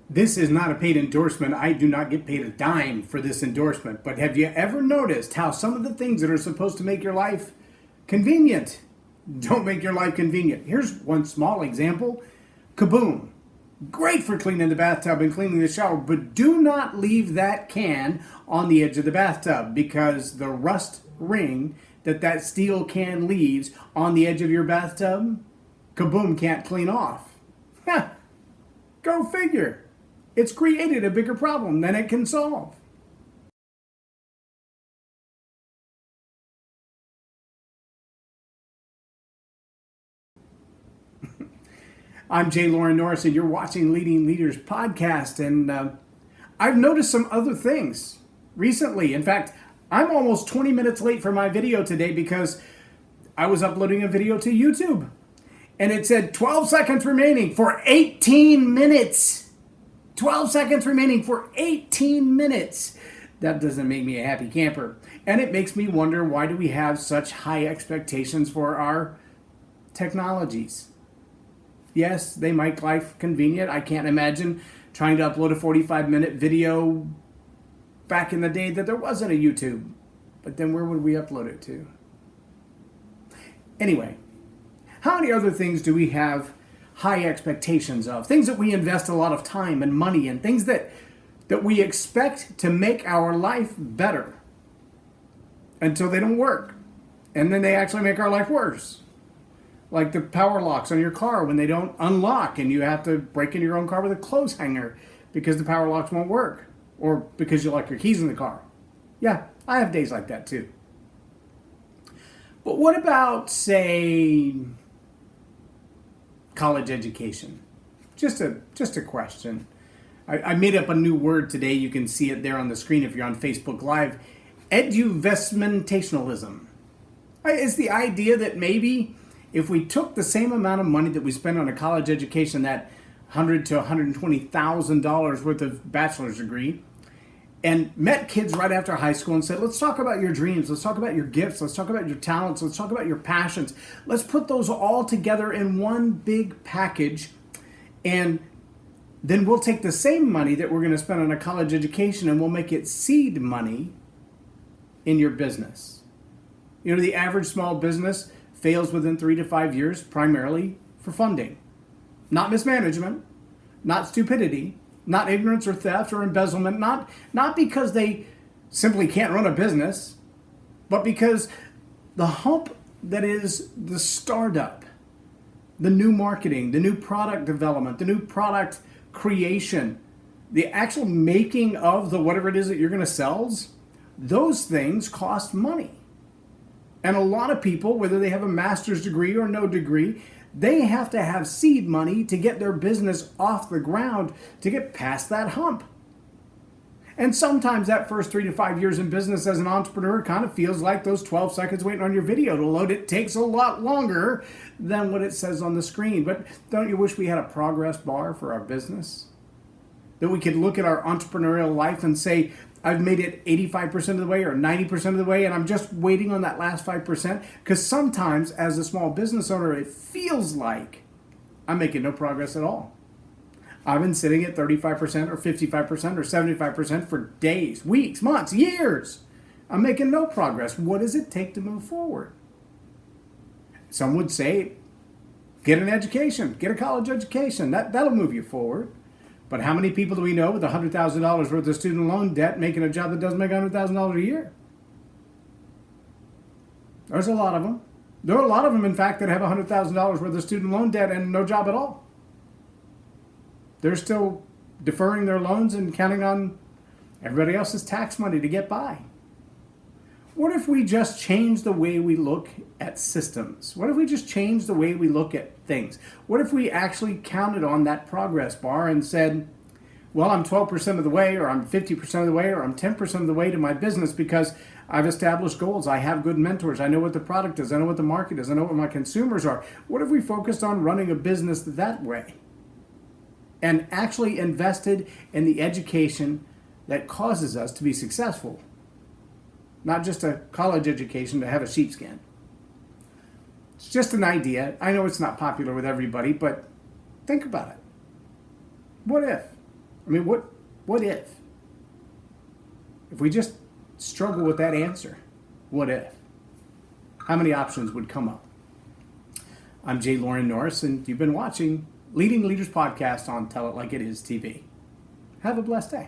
This is not a paid endorsement. I do not get paid a dime for this endorsement. But have you ever noticed how some of the things that are supposed to make your life convenient don't make your life convenient? Here's one small example. Kaboom. Great for cleaning the bathtub and cleaning the shower, but do not leave that can on the edge of the bathtub, because the rust ring that steel can leaves on the edge of your bathtub, Kaboom can't clean off. Go figure. It's created a bigger problem than it can solve. I'm J Loren Norris, and you're watching Leading Leaders Podcast. And I've noticed some other things recently. In fact, I'm almost 20 minutes late for my video today because I was uploading a video to YouTube. And it said 12 seconds remaining for 18 minutes. 12 seconds remaining for 18 minutes. That doesn't make me a happy camper. And it makes me wonder, why do we have such high expectations for our technologies? Yes, they make life convenient. I can't imagine trying to upload a 45-minute video back in the day that there wasn't a YouTube. But then where would we upload it to? Anyway, how many other things do we have high expectations of? Things that we invest a lot of time and money in, things that we expect to make our life better until they don't work. And then they actually make our life worse. Like the power locks on your car when they don't unlock and you have to break into your own car with a clothes hanger because the power locks won't work, or because you lock your keys in the car. Yeah, I have days like that too. But what about, say, college education? Just a question. I made up a new word today. You can see it there on the screen if you're on Facebook Live. EDUVESTMENTATIONALIsm. It's the idea that maybe if we took the same amount of money that we spend on a college education, that $100,000 to $120,000 worth of bachelor's degree, and met kids right after high school and said, let's talk about your dreams, let's talk about your gifts, let's talk about your talents, let's talk about your passions. Let's put those all together in one big package, and then we'll take the same money that we're going to spend on a college education and we'll make it seed money in your business. You know, the average small business fails within 3 to 5 years, primarily for funding. Not mismanagement, not stupidity, not ignorance or theft or embezzlement, not because they simply can't run a business, but because the hump that is the startup, the new marketing, the new product development, the new product creation, the actual making of the whatever it is that you're going to sell, those things cost money. And a lot of people, whether they have a master's degree or no degree, they have to have seed money to get their business off the ground, to get past that hump. And sometimes that first 3 to 5 years in business as an entrepreneur kind of feels like those 12 seconds waiting on your video to load. It takes a lot longer than what it says on the screen. But don't you wish we had a progress bar for our business? That we could look at our entrepreneurial life and say, I've made it 85% of the way or 90% of the way, and I'm just waiting on that last 5%. Because sometimes, as a small business owner, it feels like I'm making no progress at all. I've been sitting at 35% or 55% or 75% for days, weeks, months, years. I'm making no progress. What does it take to move forward? Some would say, get an education, get a college education. That'll move you forward. But how many people do we know with $100,000 worth of student loan debt making a job that doesn't make $100,000 a year? There's a lot of them. There are a lot of them, in fact, that have $100,000 worth of student loan debt and no job at all. They're still deferring their loans and counting on everybody else's tax money to get by. What if we just change the way we look at systems? What if we just change the way we look at things? What if we actually counted on that progress bar and said, well, I'm 12% of the way, or I'm 50% of the way, or I'm 10% of the way to my business because I've established goals. I have good mentors. I know what the product is. I know what the market is. I know what my consumers are. What if we focused on running a business that way and actually invested in the education that causes us to be successful? Not just a college education to have a sheepskin. It's just an idea. I know it's not popular with everybody, but think about it. What if? I mean, what if? If we just struggle with that answer, what if? How many options would come up? I'm J Loren Norris, and you've been watching Leading Leaders Podcast on Tell It Like It Is TV. Have a blessed day.